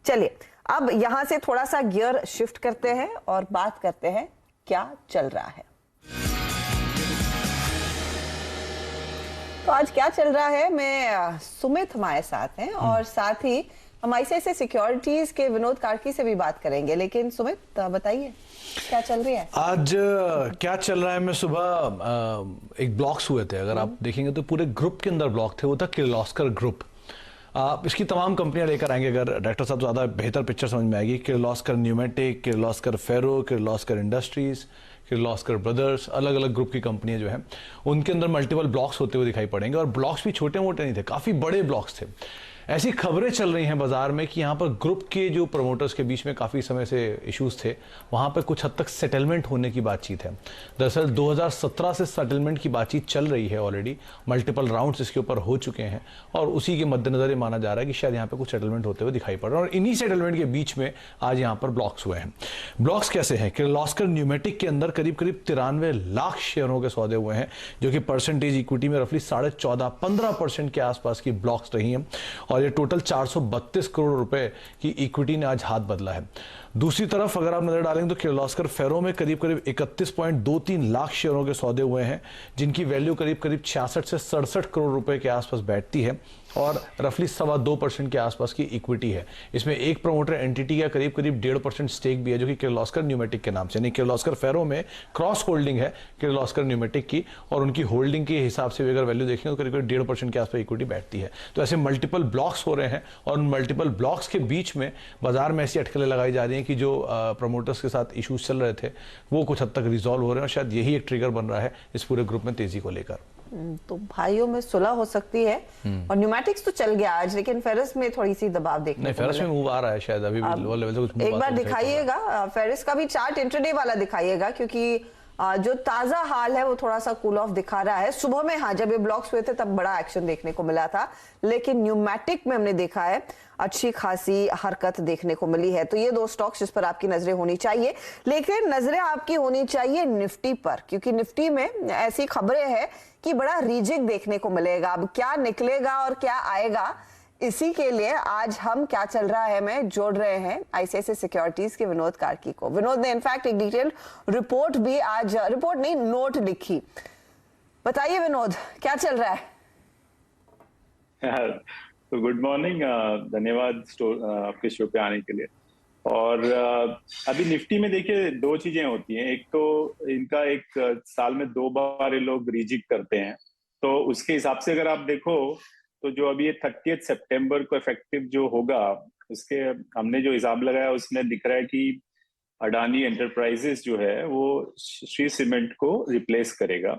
चलिए अब यहां से थोड़ा सा गियर शिफ्ट करते हैं और बात करते हैं क्या चल रहा है। तो आज क्या चल रहा है, मैं सुमित हमारे साथ हैं और साथ ही हम ICICI सिक्योरिटीज के विनोद कार्की से भी बात करेंगे। लेकिन सुमित बताइए क्या चल रही है आज? क्या चल रहा है, मैं सुबह एक ब्लॉक्स हुए थे, अगर आप देखेंगे तो पूरे ग्रुप के अंदर ब्लॉक थे, वो था किर्लोस्कर ग्रुप। इसकी तमाम कंपनियां लेकर आएंगे, अगर डायरेक्टर साहब ज़्यादा बेहतर पिक्चर समझ में आएगी। किर्लोस्कर न्यूमेटिक, किर्लोस्कर फेरो, किर्लोस्कर इंडस्ट्रीज, किर्लोस्कर ब्रदर्स, अलग अलग ग्रुप की कंपनियां जो हैं उनके अंदर मल्टीपल ब्लॉक्स होते हुए दिखाई पड़ेंगे। और ब्लॉक्स भी छोटे मोटे नहीं थे, काफ़ी बड़े ब्लॉक्स थे। ऐसी खबरें चल रही हैं बाजार में कि यहाँ पर ग्रुप के जो प्रमोटर्स के बीच में काफ़ी समय से इश्यूज थे, वहाँ पर कुछ हद तक सेटलमेंट होने की बातचीत है। दरअसल 2017 से सेटलमेंट की बातचीत चल रही है, ऑलरेडी मल्टीपल राउंड्स इसके ऊपर हो चुके हैं और उसी के मद्देनजर ये माना जा रहा है कि शायद यहाँ पर कुछ सेटलमेंट होते हुए दिखाई पड़ रहा है। और इन्हीं सेटलमेंट के बीच में आज यहाँ पर ब्लॉक्स हुए हैं। ब्लॉक्स कैसे हैं? किर्लोस्कर न्यूमेटिक के अंदर करीब करीब 93 लाख शेयरों के सौदे हुए हैं, जो कि परसेंटेज इक्विटी में रफली 14.5-15% के आसपास की ब्लॉक्स रही हैं। और ये टोटल 432 करोड़ रुपए की इक्विटी ने आज हाथ बदला है। दूसरी तरफ अगर आप नजर डालेंगे तो किर्लोस्कर फेरो में करीब करीब 31.23 लाख शेयरों के सौदे हुए हैं, जिनकी वैल्यू करीब करीब 66 से 67 करोड़ रुपए के आसपास बैठती है और रफली 2.25% के आसपास की इक्विटी है। इसमें एक प्रमोटर एंटिटी का करीब करीब 1.5% स्टेक भी है, जो कि किर्लोस्कर न्यूमेटिक के नाम से, यानी किर्लोस्कर फेरो में क्रॉस होल्डिंग है किर्लोस्कर न्यूमेटिक की, और उनकी होल्डिंग के हिसाब से अगर वैल्यू देखें तो करीब करीब 1.5% के आसपास इक्विटी बैठती है। तो ऐसे मल्टीपल ब्लॉक्स हो रहे हैं और उन मल्टीपल ब्लॉक्स के बीच में बाजार में ऐसी अटकलें लगाई जा रही हैं कि जो प्रमोटर्स के साथ इश्यूज चल रहे थे वो कुछ हद तक रिजॉल्व हो रहे हैं और शायद यही एक ट्रिगर बन रहा है इस पूरे ग्रुप में तेजी को लेकर। तो भाइयों में सुलह हो सकती है। और न्यूमेटिक्स तो चल गया आज, लेकिन फेरस में थोड़ी सी दबाव देखने को फेरस में मूव आ रहा है, शायद अभी भी लोअर लेवल से कुछ एक बार दिखाइएगा फेरस का भी चार्ट, इंट्राडे वाला दिखाइएगा, क्योंकि जो ताजा हाल है वो थोड़ा सा कूल ऑफ दिखा रहा है। सुबह में हाँ जब ये ब्लॉक्स हुए थे तब बड़ा एक्शन देखने को मिला था, लेकिन न्यूमेटिक में हमने देखा है अच्छी खासी हरकत देखने को मिली है। तो ये दो स्टॉक्स जिस पर आपकी नजरें होनी चाहिए, लेकिन नजरें आपकी होनी चाहिए निफ्टी पर, क्योंकि निफ्टी में ऐसी खबरें हैं कि बड़ा रीजिक देखने को मिलेगा। अब क्या निकलेगा और क्या आएगा, इसी के लिए आज हम क्या चल रहा है में जोड़ रहे हैं ICICI सिक्योरिटीज के विनोद कार्की को। विनोद ने इनफैक्ट एक डिटेल रिपोर्ट भी आज, रिपोर्ट नहीं नोट लिखी। बताइए विनोद क्या चल रहा है? तो गुड मॉर्निंग, धन्यवाद आपके शो पे आने के लिए। और अभी निफ्टी में देखिए दो चीजें होती हैं। एक तो इनका एक साल में 2 बार ये लोग रिजिक करते हैं, तो उसके हिसाब से अगर आप देखो तो जो अभी ये 30 सितंबर को इफेक्टिव जो होगा, उसके हमने जो हिसाब लगाया उसमें दिख रहा है कि अडानी एंटरप्राइजेस जो है वो श्री सीमेंट को रिप्लेस करेगा।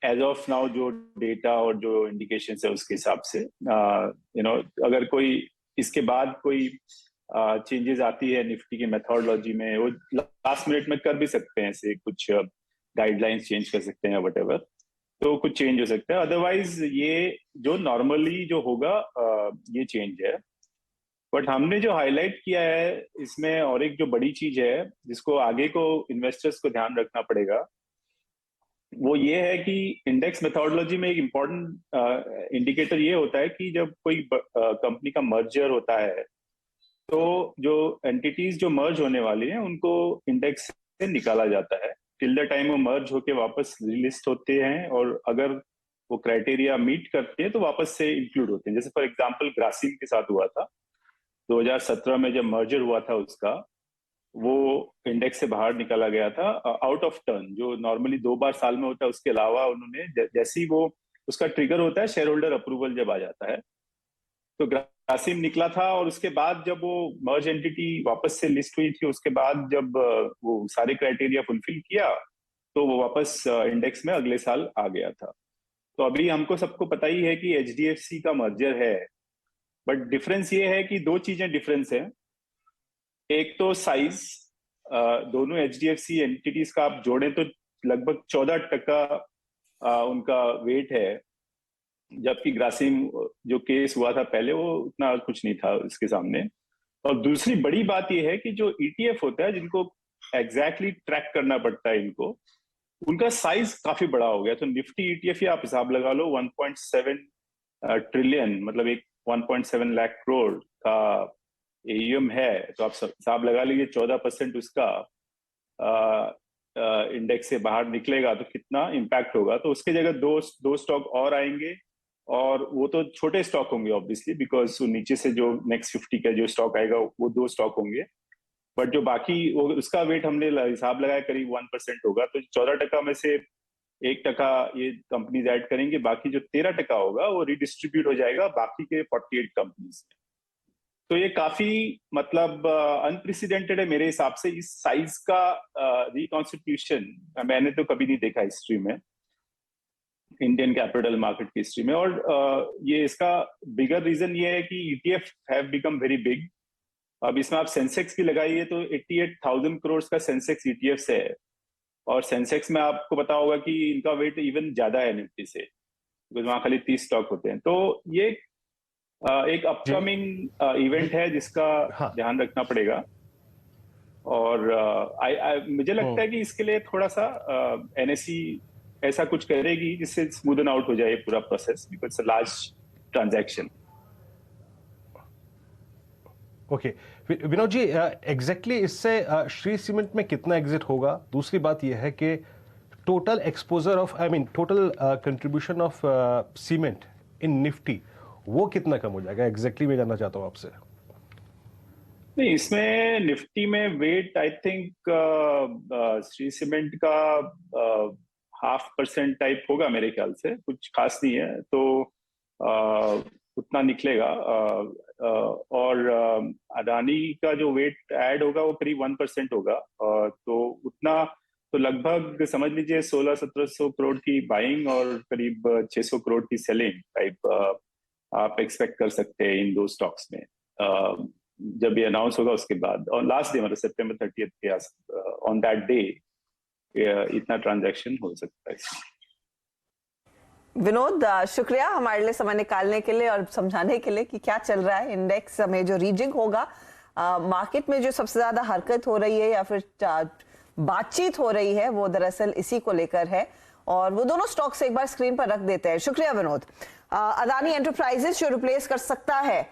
एज ऑफ नाउ जो डेटा और जो इंडिकेशन है उसके हिसाब से अगर कोई इसके बाद कोई चेंजेस आती है निफ्टी की मेथोडोलॉजी में, वो लास्ट मिनट में कर भी सकते हैं, ऐसे कुछ गाइडलाइंस चेंज कर सकते हैं व्हाटएवर, तो कुछ चेंज हो सकता है। अदरवाइज ये जो नॉर्मली जो होगा ये चेंज है। बट हमने जो हाईलाइट किया है इसमें और एक जो बड़ी चीज है जिसको आगे को इन्वेस्टर्स को ध्यान रखना पड़ेगा, वो ये है कि इंडेक्स मेथोडोलॉजी में एक इम्पोर्टेंट इंडिकेटर ये होता है कि जब कोई कंपनी का मर्जर होता है तो जो एंटिटीज जो मर्ज होने वाली हैं उनको इंडेक्स से निकाला जाता है टिल द टाइम वो मर्ज होके वापस रिलिस्ट होते हैं, और अगर वो क्राइटेरिया मीट करते हैं तो वापस से इंक्लूड होते हैं। जैसे फॉर एग्जांपल ग्रासिम के साथ हुआ था 2017 में, जब मर्जर हुआ था उसका, वो इंडेक्स से बाहर निकाला गया था आउट ऑफ टर्न, जो नॉर्मली 2 बार साल में होता है। उसके अलावा उन्होंने जैसे ही वो उसका ट्रिगर होता है शेयर होल्डर अप्रूवल जब आ जाता है, तो ग्रासिम निकला था। और उसके बाद जब वो मर्ज एंटिटी वापस से लिस्ट हुई थी, उसके बाद जब वो सारे क्राइटेरिया फुलफिल किया तो वो वापस इंडेक्स में अगले साल आ गया था। तो अभी हमको सबको पता ही है कि HDFC का मर्जर है, बट डिफरेंस ये है कि 2 चीजें डिफरेंस है। एक तो साइज, दोनों HDFC एंटिटीज का आप जोड़ें तो लगभग 14% उनका वेट है, जबकि ग्रासिम जो केस हुआ था पहले वो उतना कुछ नहीं था इसके सामने। और दूसरी बड़ी बात यह है कि जो ETF होता है जिनको एग्जैक्टली ट्रैक करना पड़ता है इनको, उनका साइज काफी बड़ा हो गया। तो निफ्टी ETF ही आप हिसाब लगा लो 1.7 ट्रिलियन, मतलब एक 1.7 लाख करोड़ का AUM है, तो आप हिसाब लगा लीजिए 14% उसका इंडेक्स से बाहर निकलेगा तो कितना इम्पैक्ट होगा। तो उसके जगह दो स्टॉक और आएंगे, और वो तो छोटे स्टॉक होंगे ऑब्वियसली, बिकॉज नीचे से जो नेक्स्ट 50 का जो स्टॉक आएगा वो 2 स्टॉक होंगे। बट जो बाकी वो उसका वेट हमने हिसाब लगाया करीब 1% होगा। तो 14% में से 1% ये कंपनीज ऐड करेंगे, बाकी जो 13% होगा वो रिडिस्ट्रीब्यूट हो जाएगा बाकी के 48 कंपनीज में। तो ये काफी मतलब अनप्रेसिडेंटेड है मेरे हिसाब से। इस साइज का रिकॉन्स्टिट्यूशन मैंने तो कभी नहीं देखा हिस्ट्री में, इंडियन कैपिटल मार्केट की हिस्ट्री में। और ये इसका बिगर रीजन ये है कि ETF have become very big. अब इसमें आप सेंसेक्स की लगाइए तो 88,000 करोड़ का सेंसेक्स ETFs है, और सेंसेक्स में आपको पता होगा कि इनका वेट इवन ज्यादा है निफ्टी से, बिकॉज वहां खाली 30 स्टॉक होते हैं। तो ये एक अपकमिंग इवेंट है जिसका हाँ। ध्यान रखना पड़ेगा। और मुझे लगता है कि इसके लिए थोड़ा सा NSE ऐसा कुछ करेगी जिससे स्मूदन आउट हो जाए पूरा process, because it's a large transaction. Okay Vinod ji, exactly इससे श्री सीमेंट में कितना एग्जिट होगा? दूसरी बात यह है कि total exposure of total contribution of cement in Nifty वो कितना कम हो जाएगा? एग्जैक्टली मैं जानना चाहता हूँ आपसे। नहीं, इसमें निफ्टी में weight I think Shree cement का 0.5% टाइप होगा मेरे ख्याल से, कुछ खास नहीं है। तो उतना निकलेगा। और अडानी का जो वेट ऐड होगा वो करीब 1% होगा। तो उतना तो लगभग समझ लीजिए 1600-1700 करोड़ की बाइंग और करीब 600 करोड़ की सेलिंग टाइप आप एक्सपेक्ट कर सकते हैं इन दो स्टॉक्स में, जब ये अनाउंस होगा उसके बाद। और लास्ट डे मतलब September 30 के ऑन दैट डे इतना ट्रांजैक्शन हो सकता है। विनोद, शुक्रिया हमारे लिए समय निकालने के लिए और समझाने के लिए कि क्या चल रहा है इंडेक्स में। जो रीजिंग होगा मार्केट में, जो सबसे ज्यादा हरकत हो रही है या फिर बातचीत हो रही है, वो दरअसल इसी को लेकर है। और वो दोनों स्टॉक्स एक बार स्क्रीन पर रख देते हैं। शुक्रिया विनोद। अदानी एंटरप्राइजेस जो रिप्लेस कर सकता है